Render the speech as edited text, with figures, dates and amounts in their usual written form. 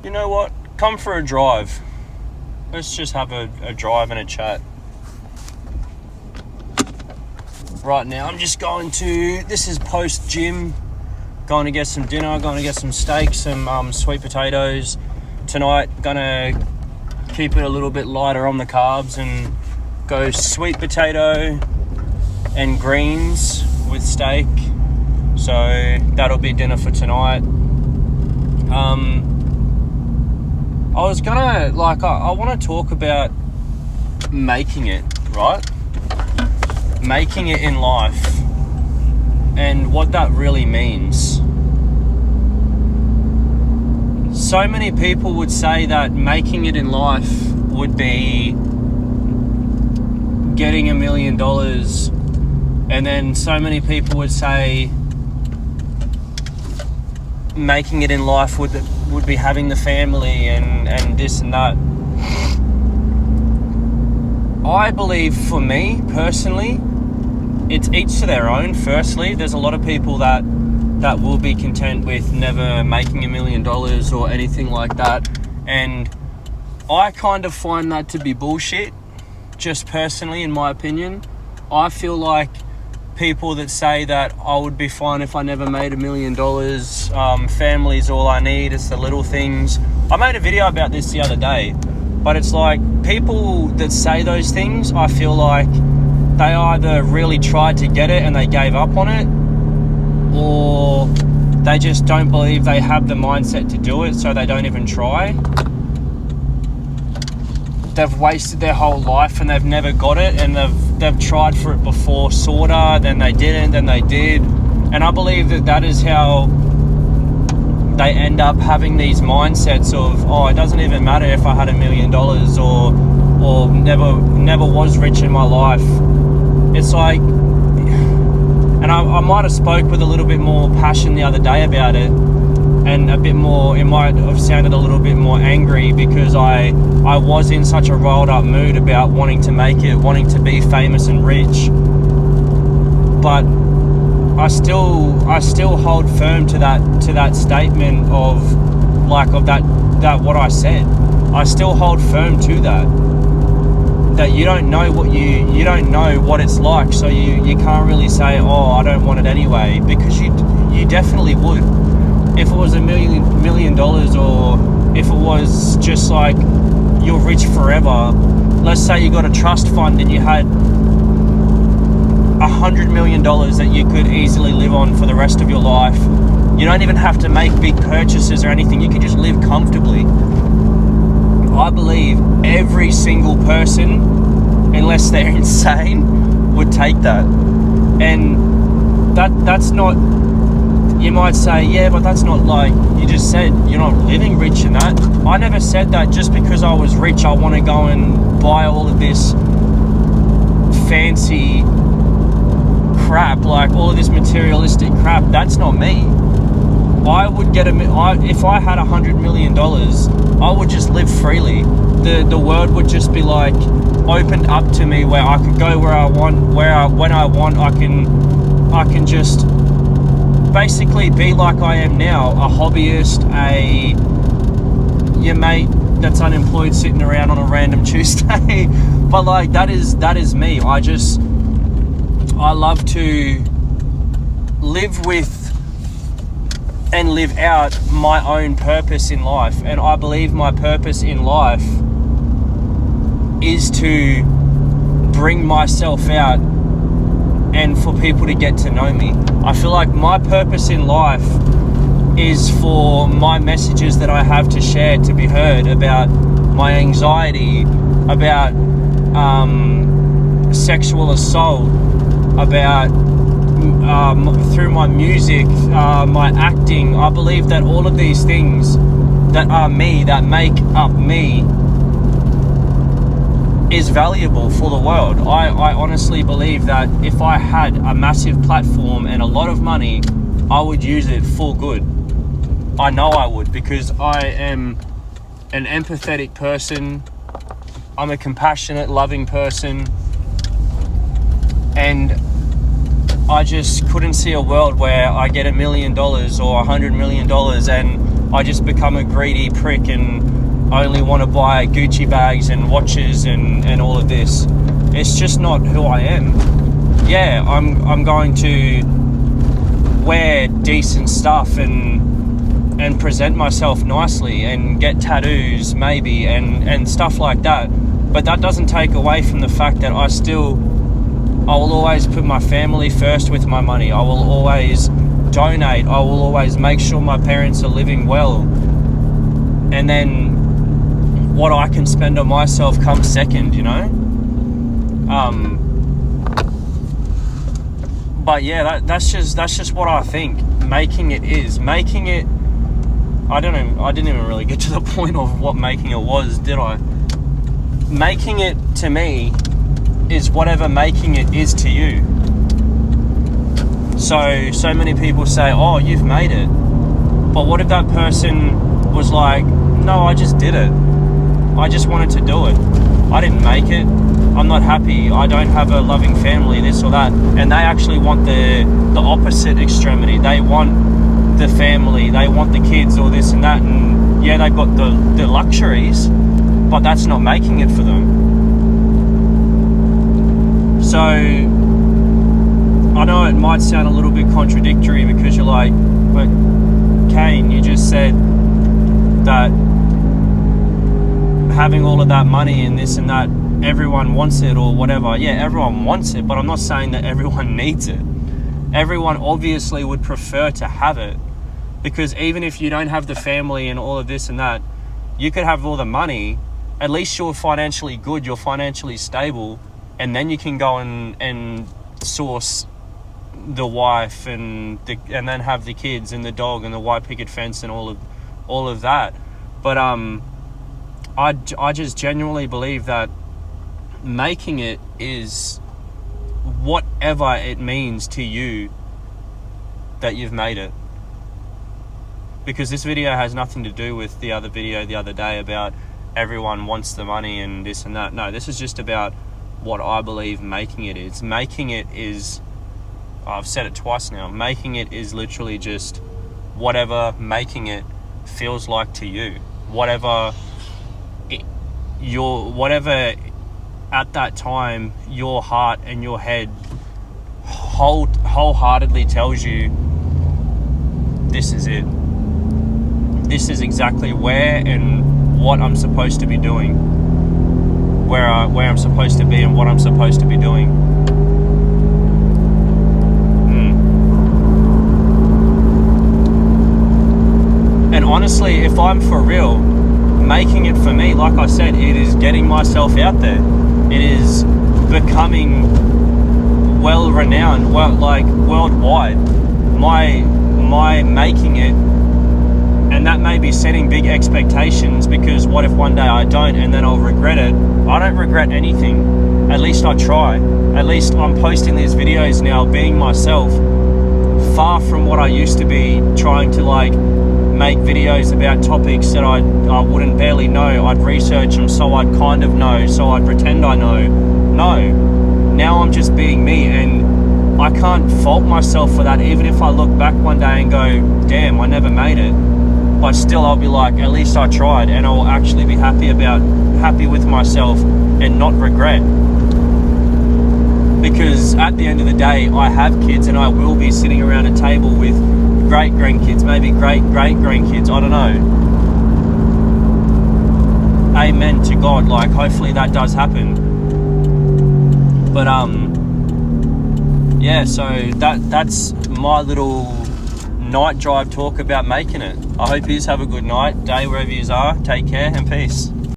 You know what? Come for a drive. Let's just have a drive and a chat. Right now, I'm just this is post-gym. Going to get some dinner, going to get some steak, some sweet potatoes. Tonight, gonna keep it a little bit lighter on the carbs and go sweet potato and greens with steak. So that'll be dinner for tonight. I was gonna, I want to talk about making it, right? Making it in life and what that really means. So many people would say that making it in life would be getting $1 million, and then so many people would say making it in life would be having the family and this and that. I believe, for me personally, it's each to their own. Firstly, there's a lot of people that will be content with never making $1 million or anything like that, and I kind of find that to be bullshit. Just personally, in my opinion, I feel like people that say that I would be fine if I never made $1 million, family's all I need, it's the little things. I made a video about this the other day, but it's like, people that say those things, I feel like they either really tried to get it and they gave up on it, or they just don't believe they have the mindset to do it, so they don't even try. They've wasted their whole life and they've never got it, and they've tried for it before, sorta, then they didn't, then they did. And I believe that is how they end up having these mindsets of, oh, it doesn't even matter if I had $1 million or never was rich in my life. It's like, and I might have spoke with a little bit more passion the other day about it, and a bit more, it might have sounded a little bit more angry because I was in such a rolled up mood about wanting to make it, wanting to be famous and rich. But I still hold firm to that statement of that what I said. I still hold firm to that you don't know you don't know what it's like, so you can't really say, oh, I don't want it anyway, because you definitely would. If it was $1 million, or if it was just like you're rich forever, let's say you got a trust fund and you had $100 million that you could easily live on for the rest of your life. You don't even have to make big purchases or anything. You could just live comfortably. I believe every single person, unless they're insane, would take that. And that's not, you might say, yeah, but that's not, like you just said, you're not living rich in that. I never said that just because I was rich I want to go and buy all of this fancy crap, like all of this materialistic crap. That's not me. I would if I had $100 million, I would just live freely. The world would just be like opened up to me, where I could go where I want, when I want. I can just basically be like I am now, a hobbyist, your mate that's unemployed sitting around on a random Tuesday. But like, that is me. I love to live with and live out my own purpose in life. And I believe my purpose in life is to bring myself out and for people to get to know me. I feel like my purpose in life is for my messages that I have to share to be heard, about my anxiety, about sexual assault, about through my music, my acting. I believe that all of these things that are me, that make up me, is valuable for the world. I honestly believe that if I had a massive platform and a lot of money, I would use it for good. I know I would, because I am an empathetic person. I'm a compassionate, loving person. And I just couldn't see a world where I get $1 million or $100 million and I just become a greedy prick and only want to buy Gucci bags and watches and all of this. It's just not who I am. Yeah, I'm going to wear decent stuff and present myself nicely and get tattoos maybe and stuff like that. But that doesn't take away from the fact that I will always put my family first with my money. I will always donate. I will always make sure my parents are living well. And then what I can spend on myself comes second, you know? But yeah, that's just what I think making it is. Making it, I didn't even really get to the point of what making it was, did I? Making it to me is whatever making it is to you. So many people say, oh, you've made it. But what if that person was like, no, I just did it. I just wanted to do it. I didn't make it. I'm not happy. I don't have a loving family, this or that. And they actually want the opposite extremity. They want the family. They want the kids or this and that. And yeah, they've got the luxuries, but that's not making it for them. So I know it might sound a little bit contradictory because you're like, but Kane, you just said that having all of that money and this and that, everyone wants it or whatever. Yeah, everyone wants it, but I'm not saying that everyone needs it. Everyone obviously would prefer to have it, because even if you don't have the family and all of this and that, you could have all the money. At least you're financially good, you're financially stable, and then you can go and source the wife and then have the kids and the dog and the white picket fence and all of that. But I just genuinely believe that making it is whatever it means to you that you've made it. Because this video has nothing to do with the other video the other day about everyone wants the money and this and that. No, this is just about what I believe making it is. Making it is, I've said it twice now, making it is literally just whatever making it feels like to you. Whatever at that time your heart and your head wholeheartedly tells you this is it. This is exactly where and what I'm supposed to be doing. Where I'm supposed to be and what I'm supposed to be doing. And honestly, if I'm for real, making it for me, like I said, it is getting myself out there. It is becoming well-renowned, worldwide. My making it, and that may be setting big expectations, because what if one day I don't and then I'll regret it? I don't regret anything. At least I try. At least I'm posting these videos now being myself, far from what I used to be, trying to make videos about topics that I wouldn't barely know. I'd research them so I'd kind of know, so I'd pretend I know. No. Now I'm just being me, and I can't fault myself for that. Even if I look back one day and go, damn, I never made it. But still I'll be like, at least I tried, and I'll actually be happy with myself and not regret. Because at the end of the day, I have kids and I will be sitting around a table with great grandkids, maybe great grandkids, I don't know. Amen to God, hopefully that does happen. But yeah, so that's my little night drive talk about making it. I hope you have a good night, day, wherever you are. Take care and peace.